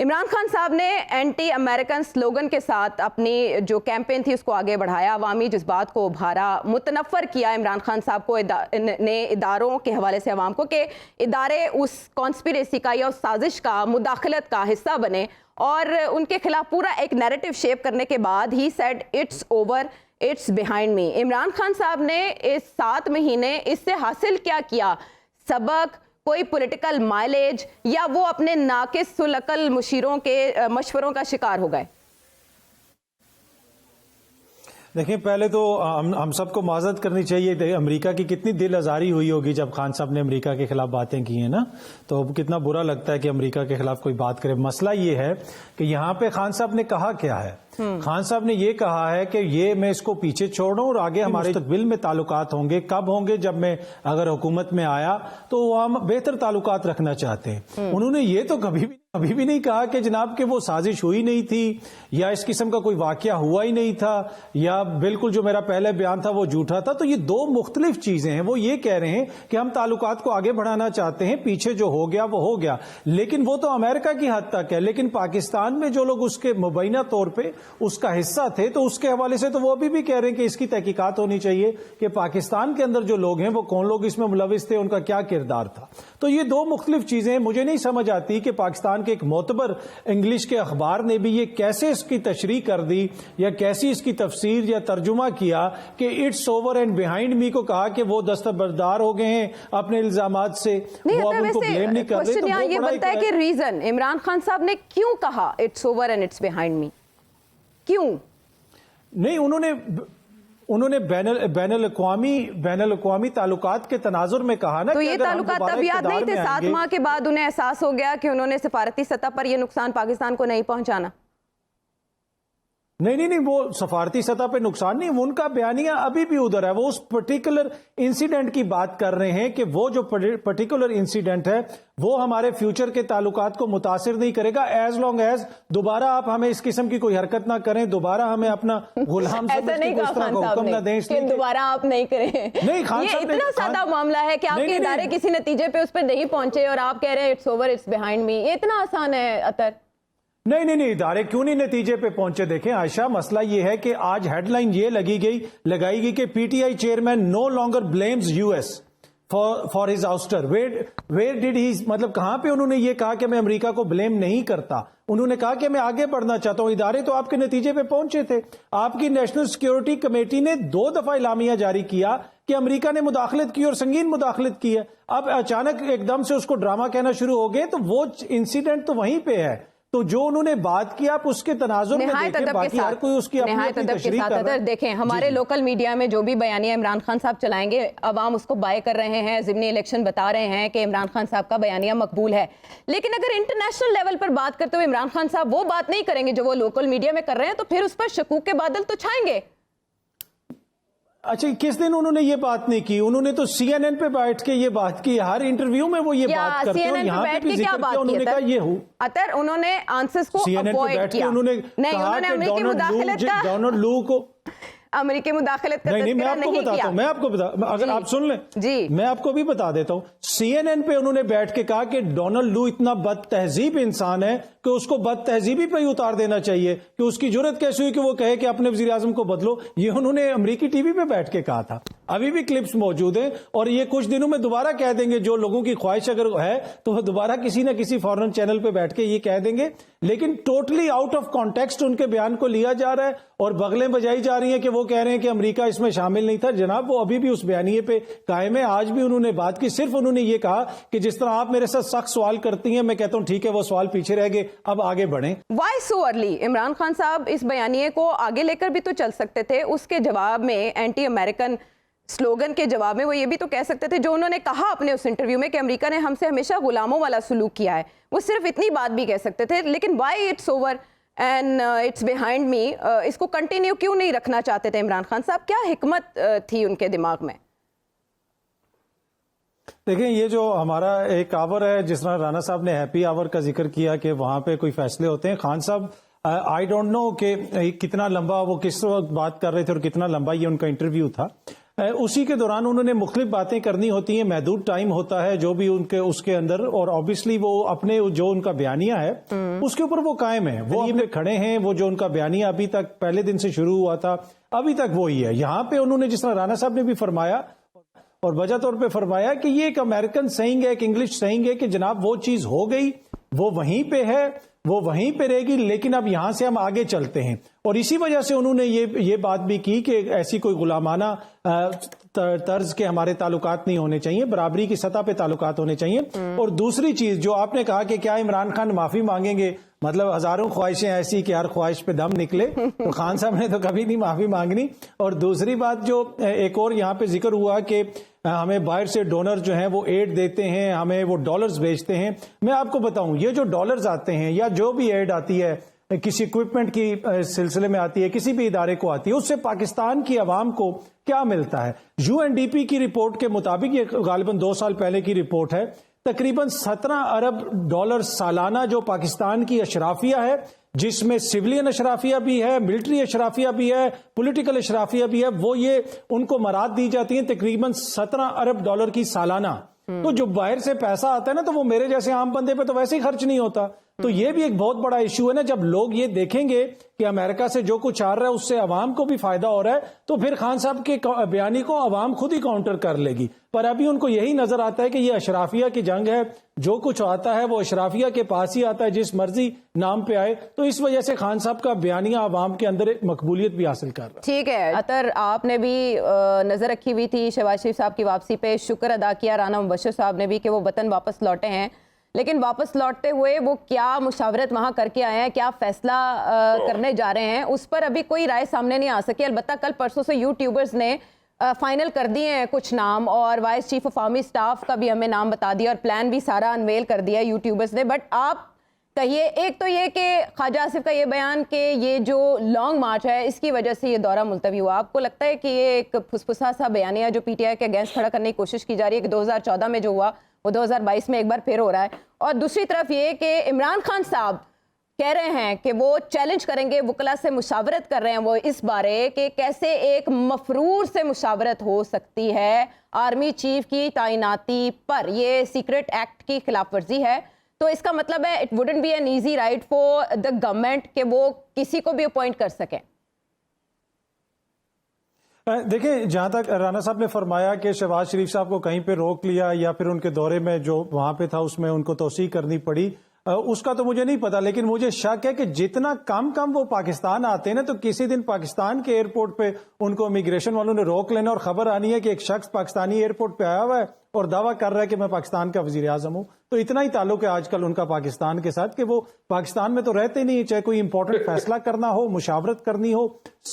عمران خان صاحب نے anti American slogan کے ساتھ اپنی جو کیمپین تھی اس کو آگے بڑھایا، عوامی جذبات کو ابھارا، متنفر کیا عمران خان صاحب کو نے اداروں کے حوالے سے عوام کو کہ ادارے اس کانسپیریسی کا یا اس سازش کا، مداخلت کا حصہ بنے، اور ان کے خلاف پورا ایک نیریٹو شیپ کرنے کے بعد ہی said it's over it's behind me. Imran Khan صاحب نے اس 7 مہینے اس سے حاصل کیا سبق، کوئی پولیٹیکل مائلیج، یا وہ اپنے ناقص العقل مشیروں کے مشوروں کا شکار ہو گئے؟ دیکھیں، پہلے تو ہم سب کو معذرت کرنی چاہیے، امریکہ کی کتنی دل آزاری ہوئی ہوگی جب خان صاحب نے امریکہ کے خلاف باتیں کی ہیں نا، تو کتنا برا لگتا ہے کہ امریکہ کے خلاف کوئی بات کرے۔ مسئلہ یہ ہے کہ یہاں پہ خان صاحب نے کہا کیا ہے؟ خان صاحب نے یہ کہا ہے کہ یہ میں اس کو پیچھے چھوڑوں اور آگے ہمارے مستقبل میں تعلقات ہوں گے۔ کب ہوں گے؟ جب میں اگر حکومت میں آیا تو ہم بہتر تعلقات رکھنا چاہتے ہیں۔ انہوں نے یہ تو کبھی بھی نہیں کہا کہ جناب کہ وہ سازش ہوئی نہیں تھی، یا اس قسم کا کوئی واقعہ ہوا ہی نہیں تھا، یا بالکل جو میرا پہلے بیان تھا وہ جھوٹا تھا۔ تو یہ دو مختلف چیزیں ہیں۔ وہ یہ کہہ رہے ہیں کہ ہم تعلقات کو آگے بڑھانا چاہتے ہیں، پیچھے جو ہو گیا وہ ہو گیا، لیکن وہ تو امریکہ کی حد تک ہے۔ لیکن پاکستان میں جو لوگ اس کے مبینہ طور پہ اس کا حصہ تھے، تو اس کے حوالے سے تو وہ ابھی بھی کہہ رہے ہیں کہ اس کی تحقیقات ہونی چاہیے کہ پاکستان کے اندر جو لوگ ہیں وہ کون لوگ اس میں ملوث تھے، ان کا کیا کردار تھا۔ تو یہ دو مختلف چیزیں، مجھے نہیں سمجھ آتی کہ پاکستان کے ایک معتبر انگلش کے اخبار نے بھی یہ کیسے اس کی تشریح کر دی، یا کیسی اس کی تفسیر یا ترجمہ کیا کہ اٹس اوور اینڈ بیہائنڈ می کو کہا کہ وہ دستبردار ہو گئے ہیں اپنے الزامات سے، وہ اب ان کو بلیم نہیں کر رہے۔ تو یہ بنتا ہے کہ ریزن عمران خان صاحب نے کیوں کہا it's over and it's behind me? کیوں نہیں؟ انہوں نے بین الاقوامی تعلقات کے تناظر میں کہا نا، تو یہ تعلقات تب یاد نہیں تھے؟ 7 ماہ کے بعد انہیں احساس ہو گیا کہ انہوں نے سفارتی سطح پر یہ نقصان پاکستان کو نہیں پہنچانا؟ نہیں، وہ سفارتی سطح پہ نقصان نہیں، ان کا بیانیہ ابھی بھی ادھر ہے۔ وہ اس پرٹیکولر انسیڈنٹ کی بات کر رہے ہیں کہ وہ جو پرٹیکولر انسیڈنٹ ہے وہ ہمارے فیوچر کے تعلقات کو متاثر نہیں کرے گا، ایز لانگ ایز دوبارہ آپ ہمیں اس قسم کی کوئی حرکت نہ کریں، دوبارہ ہمیں اپنا غلام سمجھ کے اس طرح کا حکم نہ دیں، اس لیے دوبارہ آپ نہیں کریں۔ یہ اتنا سادہ معاملہ ہے کہ آپ کے ادارے کسی نتیجے پہ اس پہ نہیں پہنچے اور آپ کہہ رہے ہیں اٹس اوور اٹس بیہائنڈ می، یہ اتنا آسان ہے اطہر؟ نہیں، ادارے کیوں نہیں نتیجے پہ پہنچے؟ دیکھیں عائشہ، مسئلہ یہ ہے کہ آج ہیڈ لائن یہ لگائی گئی کہ PTI chairman no longer blames US for his ouster. Where did he, مطلب کہاں پہ انہوں نے یہ کہا کہ میں امریکہ کو بلیم نہیں کرتا؟ انہوں نے کہا کہ میں آگے بڑھنا چاہتا ہوں۔ ادارے تو آپ کے نتیجے پہ پہنچے تھے۔ آپ کی نیشنل سیکیورٹی کمیٹی نے 2 دفعہ اعلامیہ جاری کیا کہ امریکہ نے مداخلت کی اور سنگین مداخلت کی ہے۔ اب اچانک ایک دم سے اس کو ڈرامہ کہنا شروع ہو گئے، تو وہ انسیڈنٹ تو وہیں پہ ہے۔ تو جو انہوں نے بات کی آپ اس کے تناظر میں دیکھیں، باقی ہر کوئی اس کی اپنی تشریح کر رہا ہے۔ دیکھیں ہمارے لوکل میڈیا میں جو بھی بیانیہ عمران خان صاحب چلائیں گے، عوام اس کو بائے کر رہے ہیں، ضمنی الیکشن بتا رہے ہیں کہ عمران خان صاحب کا بیانیہ مقبول ہے۔ لیکن اگر انٹرنیشنل لیول پر بات کرتے ہوئے عمران خان صاحب وہ بات نہیں کریں گے جو وہ لوکل میڈیا میں کر رہے ہیں، تو پھر اس پر شکوک کے بادل تو چھائیں گے۔ اچھا، کس دن انہوں نے یہ بات نہیں کی؟ انہوں نے تو سی این این پہ بیٹھ کے یہ بات کی، ہر انٹرویو میں وہ یہ بات کرتے ہیں، یہاں پہ بھی ذکر کیا انہوں نے کہا یہ ہو اطہر، انہوں نے آنسرز کو اوائڈ کیا۔ انہوں نے کہا کہ ڈونلڈ لو کو امریکی مداخلت کا نہیں، میں آپ کو بتاتا ہوں، اگر آپ سن لیں میں آپ کو بھی بتا دیتا ہوں۔ سی این این پہ انہوں نے بیٹھ کے کہا کہ ڈونلڈ لو اتنا بد تہذیب انسان ہے کہ اس کو بد تہذیبی پہ ہی اتار دینا چاہیے، کہ اس کی جرت کیسے ہوئی کہ وہ کہے کہ اپنے وزیر اعظم کو بدلو۔ یہ انہوں نے امریکی ٹی وی پہ بیٹھ کے کہا تھا، ابھی بھی کلپس موجود ہیں، اور یہ کچھ دنوں میں دوبارہ کہہ دیں گے۔ جو لوگوں کی خواہش اگر ہے تو وہ دوبارہ کسی نہ کسی فورن چینل پہ بیٹھ کے یہ کہہ دیں گے، لیکن totally out of context in کے بیان کو لیا جا رہا ہے اور بغلیں بجائی جا رہی ہیں کہ وہ کہہ رہے ہیں کہ امریکہ اس میں شامل نہیں تھا۔ جناب وہ ابھی بھی اس بیانیے پہ قائم ہے، آج بھی انہوں نے بات کی۔ صرف انہوں نے یہ کہا کہ جس طرح آپ میرے ساتھ سخت سوال کرتی ہیں، میں کہتا ہوں ٹھیک ہے، وہ سوال پیچھے رہ گئے، اب آگے بڑھیں۔ وائی سو ارلی؟ عمران خان صاحب اس بیانیے کو آگے لے کر بھی تو چل سکتے تھے۔ اس کے جواب میں، اینٹی امریکن سلوگن کے جواب میں، وہ یہ بھی تو کہہ سکتے تھے جو انہوں نے کہا اپنے اس انٹرویو میں کہ امریکہ نے ہم سے ہمیشہ غلاموں والا سلوک کیا ہے، وہ صرف اتنی بات بھی کہہ سکتے تھے۔ لیکن why it's over and it's behind me, اس کو کنٹینیو کیوں نہیں رکھنا چاہتے تھے عمران خان صاحب؟ کیا حکمت تھی ان کے دماغ میں؟ دیکھیں، یہ جو ہمارا ایک آور ہے، جس طرح رانا صاحب نے ہیپی آور کا ذکر کیا کہ وہاں پہ کوئی فیصلے ہوتے ہیں، خان صاحب آئی ڈونٹ نو کہ کتنا لمبا وہ کس وقت بات کر رہے تھے اور کتنا لمبا یہ ان کا انٹرویو تھا، اسی کے دوران انہوں نے مختلف باتیں کرنی ہوتی ہیں، محدود ٹائم ہوتا ہے جو بھی ان کے اس کے اندر، اور آبویسلی وہ اپنے جو ان کا بیانیہ ہے اس کے اوپر وہ قائم ہیں، وہ اپنے کھڑے ہیں، وہ جو ان کا بیانیہ ابھی تک پہلے دن سے شروع ہوا تھا ابھی تک وہی ہے۔ یہاں پہ انہوں نے جس طرح رانا صاحب نے بھی فرمایا اور وجہ طور پہ فرمایا کہ یہ ایک امریکن سینگ ہے، ایک انگلش سینگ ہے کہ جناب وہ چیز ہو گئی، وہ وہیں پہ ہے، وہ وہیں پہ رہے گی، لیکن اب یہاں سے ہم آگے چلتے ہیں۔ اور اسی وجہ سے انہوں نے یہ بات بھی کی کہ ایسی کوئی غلامانہ طرز کے ہمارے تعلقات نہیں ہونے چاہیے، برابری کی سطح پہ تعلقات ہونے چاہیے۔ اور دوسری چیز جو آپ نے کہا کہ کیا عمران خان معافی مانگیں گے، مطلب ہزاروں خواہشیں ایسی کہ ہر خواہش پہ دم نکلے، تو خان صاحب نے تو کبھی نہیں معافی مانگنی۔ اور دوسری بات جو ایک اور یہاں پہ ذکر ہوا کہ ہمیں باہر سے ڈونر جو ہیں وہ ایڈ دیتے ہیں، ہمیں وہ ڈالرز بھیجتے ہیں۔ میں آپ کو بتاؤں یہ جو ڈالرز آتے ہیں یا جو بھی ایڈ آتی ہے کسی اکوپمنٹ کی سلسلے میں آتی ہے، کسی بھی ادارے کو آتی ہے، اس سے پاکستان کی عوام کو کیا ملتا ہے؟ UNDP کی رپورٹ کے مطابق، یہ غالباً 2 سال پہلے کی رپورٹ ہے، تقریباً 17 ارب ڈالر سالانہ جو پاکستان کی اشرافیہ ہے، جس میں سویلین اشرافیہ بھی ہے، ملٹری اشرافیہ بھی ہے، پولیٹیکل اشرافیہ بھی ہے، وہ یہ ان کو مراد دی جاتی ہیں تقریباً 17 ارب ڈالر کی سالانہ۔ تو جو باہر سے پیسہ آتا ہے نا، تو وہ میرے جیسے عام بندے پہ تو ویسے ہی خرچ نہیں ہوتا۔ تو یہ بھی ایک بہت بڑا ایشو ہے نا، جب لوگ یہ دیکھیں گے کہ امریکہ سے جو کچھ آ رہا ہے اس سے عوام کو بھی فائدہ ہو رہا ہے، تو پھر خان صاحب کے بیانی کو عوام خود ہی کاؤنٹر کر لے گی۔ پر ابھی ان کو یہی نظر آتا ہے کہ یہ اشرافیہ کی جنگ ہے، جو کچھ آتا ہے وہ اشرافیہ کے پاس ہی آتا ہے، جس مرضی نام پہ آئے۔ تو اس وجہ سے خان صاحب کا بیانیہ عوام کے اندر ایک مقبولیت بھی حاصل کر رہا ہے۔ ٹھیک ہے اطہر، آپ نے بھی نظر رکھی ہوئی تھی شہباز شریف صاحب کی واپسی پہ، شکر ادا کیا رانا مبشر صاحب نے بھی کہ وہ وطن واپس لوٹے ہیں، لیکن واپس لوٹتے ہوئے وہ کیا مشاورت وہاں کر کے آئے ہیں، کیا فیصلہ کرنے جا رہے ہیں، اس پر ابھی کوئی رائے سامنے نہیں آ سکی۔ البتہ کل پرسوں سے یوٹیوبرز نے فائنل کر دیے ہیں کچھ نام، اور vice chief of army staff کا بھی ہمیں نام بتا دیا، اور پلان بھی سارا انویل کر دیا یوٹیوبرز نے۔ بٹ آپ کہیے، ایک تو یہ کہ خواجہ آصف کا یہ بیان کہ یہ جو لانگ مارچ ہے اس کی وجہ سے یہ دورہ ملتوی ہوا، آپ کو لگتا ہے کہ یہ ایک پھسپھسا سا بیانیہ جو پی ٹی آئی کے اگینسٹ کھڑا کرنے کی کوشش کی جا رہی ہے کہ 2014 میں جو ہوا وہ 2022 میں ایک بار پھر ہو رہا ہے؟ اور دوسری طرف یہ کہ عمران خان صاحب کہہ رہے ہیں کہ وہ چیلنج کریں گے، وکلا سے مشاورت کر رہے ہیں وہ اس بارے کہ کیسے ایک مفرور سے مشاورت ہو سکتی ہے آرمی چیف کی تعیناتی پر، یہ سیکرٹ ایکٹ کی خلاف ورزی ہے۔ تو اس کا مطلب ہے it wouldn't be an easy ride for the government کہ وہ کسی کو بھی اپوائنٹ کر سکیں۔ دیکھیں، جہاں تک رانا صاحب نے فرمایا کہ شہباز شریف صاحب کو کہیں پہ روک لیا یا پھر ان کے دورے میں جو وہاں پہ تھا اس میں ان کو توسیع کرنی پڑی، اس کا تو مجھے نہیں پتا، لیکن مجھے شک ہے کہ جتنا کم وہ پاکستان آتے ہیں نا، تو کسی دن پاکستان کے ایئرپورٹ پہ ان کو امیگریشن والوں نے روک لینا اور خبر آنی ہے کہ ایک شخص پاکستانی ایئرپورٹ پہ آیا ہوا ہے اور دعویٰ کر رہا ہے کہ میں پاکستان کا وزیر اعظم ہوں۔ تو اتنا ہی تعلق ہے آج کل ان کا پاکستان کے ساتھ کہ وہ پاکستان میں تو رہتے نہیں، چاہے کوئی امپورٹنٹ فیصلہ کرنا ہو، مشاورت کرنی ہو،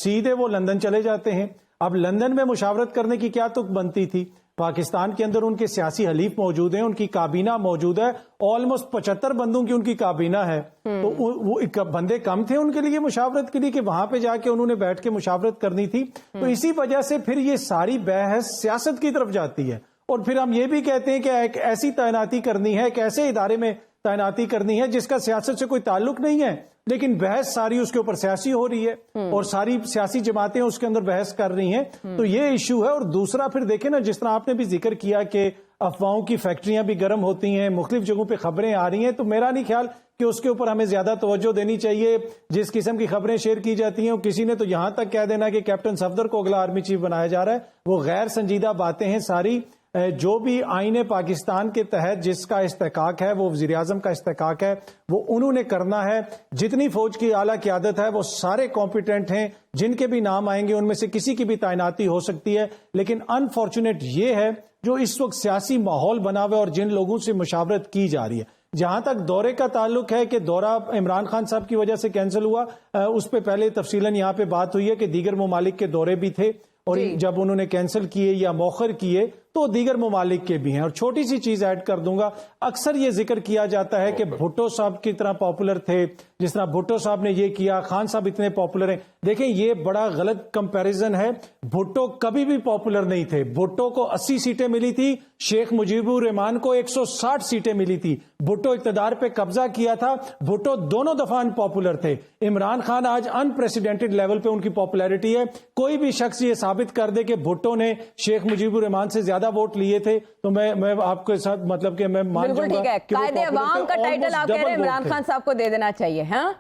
سیدھے وہ لندن چلے جاتے ہیں۔ اب لندن میں مشاورت کرنے کی کیا تک بنتی تھی؟ پاکستان کے اندر ان کے سیاسی حلیف موجود ہیں، ان کی کابینہ موجود ہے، آلموسٹ 75 بندوں کی ان کی کابینہ ہے، تو وہ بندے کم تھے ان کے لیے مشاورت کے لیے کہ وہاں پہ جا کے انہوں نے بیٹھ کے مشاورت کرنی تھی؟ تو اسی وجہ سے پھر یہ ساری بحث سیاست کی طرف جاتی ہے، اور پھر ہم یہ بھی کہتے ہیں کہ ایک ایسی تعیناتی کرنی ہے، ایک ایسے ادارے میں تعیناتی کرنی ہے جس کا سیاست سے کوئی تعلق نہیں ہے، لیکن بحث ساری اس کے اوپر سیاسی ہو رہی ہے اور ساری سیاسی جماعتیں اس کے اندر بحث کر رہی ہیں۔ تو یہ ایشو ہے۔ اور دوسرا پھر دیکھیں نا، جس طرح آپ نے بھی ذکر کیا کہ افواہوں کی فیکٹریاں بھی گرم ہوتی ہیں، مختلف جگہوں پہ خبریں آ رہی ہیں، تو میرا نہیں خیال کہ اس کے اوپر ہمیں زیادہ توجہ دینی چاہیے۔ جس قسم کی خبریں شیئر کی جاتی ہیں، کسی نے تو یہاں تک کہہ دینا کہ کیپٹن صفدر کو اگلا آرمی چیف بنایا جا رہا ہے، وہ غیر سنجیدہ باتیں ہیں ساری۔ جو بھی آئین پاکستان کے تحت جس کا استحقاق ہے، وہ وزیر اعظم کا استحقاق ہے، وہ انہوں نے کرنا ہے۔ جتنی فوج کی اعلیٰ قیادت ہے وہ سارے کمپیٹنٹ ہیں، جن کے بھی نام آئیں گے ان میں سے کسی کی بھی تعیناتی ہو سکتی ہے، لیکن انفارچونیٹ یہ ہے جو اس وقت سیاسی ماحول بنا ہوا ہے اور جن لوگوں سے مشاورت کی جا رہی ہے۔ جہاں تک دورے کا تعلق ہے کہ دورہ عمران خان صاحب کی وجہ سے کینسل ہوا، اس پہ پہلے تفصیلاً یہاں پہ بات ہوئی ہے کہ دیگر ممالک کے دورے بھی تھے، اور جب انہوں نے کینسل کیے یا موخر کیے تو دیگر ممالک کے بھی ہیں. اور چھوٹی سی چیز ایڈ کر دوں گا, اکثر یہ ذکر کیا جاتا ہے کہ بھٹو صاحب کی طرح پاپولر تھے, جس طرح بھٹو صاحب نے یہ کیا, خان صاحب اتنے پاپولر ہیں. دیکھیں یہ بڑا غلط کمپیریزن ہے. بھٹو کبھی بھی پاپولر نہیں تھے. بھٹو کو 80 سیٹیں ملی تھی, شیخ مجیب الرحمان کو 160 سیٹیں ملی تھی. بھٹو اقتدار پہ قبضہ کیا تھا. بھٹو دونوں دفعہ ان پاپولر تھے. عمران خان آج انپریسیڈنٹڈ لیول پہ ان کی پاپولیرٹی ہے. کوئی بھی شخص یہ ثابت کر دے کہ بھٹو نے شیخ مجیب الرحمان سے زیادہ ووٹ لیے تھے تو میں آپ کے ساتھ مطلب کہ میں مان جاؤں گا. قائد عوام کا ٹائٹل آپ کہہ رہے ہیں عمران خان صاحب کو دے دینا چاہیے. ہاں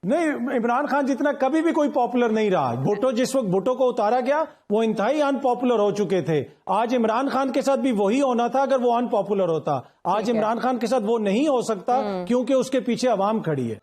نہیں, عمران خان جتنا کبھی بھی کوئی پاپولر نہیں رہا. بھٹو جس وقت بھٹو کو اتارا گیا وہ انتہائی ان پاپولر ہو چکے تھے. آج عمران خان کے ساتھ بھی وہی ہونا تھا اگر وہ ان پاپولر ہوتا. آج عمران خان کے ساتھ وہ نہیں ہو سکتا کیونکہ اس کے پیچھے عوام کھڑی ہے.